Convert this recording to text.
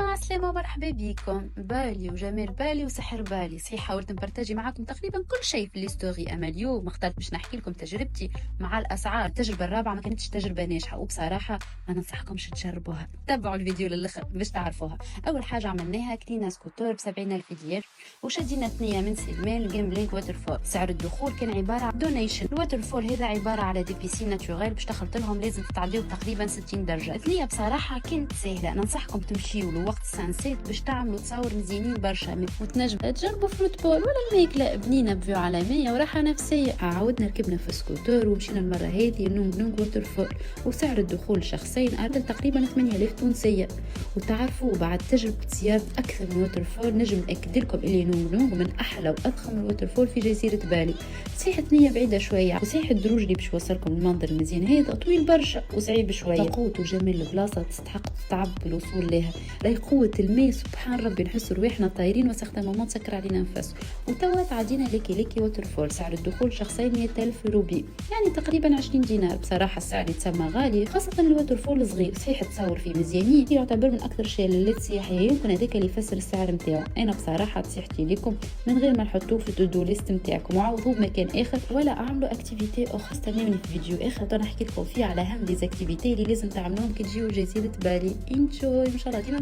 عسلامة مرحبا بكم. بالي وجمال بالي وسحر بالي. صحيح حاولت نبرتاجي معاكم تقريبا كل شيء في الستوري، اما اليوم اخترت باش نحكي لكم تجربتي مع الاسعار. التجربه الرابعه ما كانتش تجربه ناجحه، وبصراحه ما ننصحكمش تجربوها. تبعوا الفيديو للاخر باش تعرفوها. اول حاجه عملناها كلينا سكوتور ب 70,000 دينار، وشدينا ثنيه من سلمان جيم بلينك ووترفول. سعر الدخول كان عباره عن دونيشن. الووترفول هذا عباره على دي بيسين ناتوريل، باش دخلت لهم لازم تتعديو تقريبا 60 درجه. ثنيه بصراحه كانت سهله، ننصحكم تمشيوا لوقت السانسيت باش تعملوا تصاور مزيانين برشا. وتنجم تجربوا فروت بول ولا الميكلا بنينه بفيو عالميه وراحه نفسيه. عاودنا ركبنا في السكوتور ومشينا المره هذه نونغ نونغ ووترفول، وسعر الدخول شخصين عادل تقريبا 8000 تونسيه. وتعرفوا بعد تجربه زياره اكثر من ووترفول نجم ناكد لكم اللي نونغ نونغ من احلى واضخم الووترفول في جزيره بالي. صحيح الثنيه بعيده شويه، وصحيح الدروج اللي باش يوصلكم المنظر المزيان هذا طويل برشا وصعيب شويه. قوه وجمال البلاصه تستحق التعب بالوصول لها. راهي قوه الماء سبحان ربي، نحس روحنا طايرين وسختنا مومون تسكر علينا نفس. وتوا تعدينا ليكي ووترفول. سعر الدخول شخصين 100,000 روبي، يعني تقريبا 20 دينار. بصراحه السعر يتسمى غالي، خاصه الووترفول صغير. صحيح تصور فيه مزيانين، يعتبر من اكثر الشلالات السياحيه، يمكن هذاك اللي يفسر السعر نتاعو. انا بصراحه نصيحتي لكم من غير ما نحطوه في التو دو ليست نتاعكم، وعوضوه بمكان اخر ولا اعملوا اكتيفيتي اخرى. استنوني في فيديو اخر نحكي لكم فيه على اهم ديزاكتيفيتي اللي لازم تعملوهم كي تجيو جزيره بالي. انجوي ان شاء الله ديما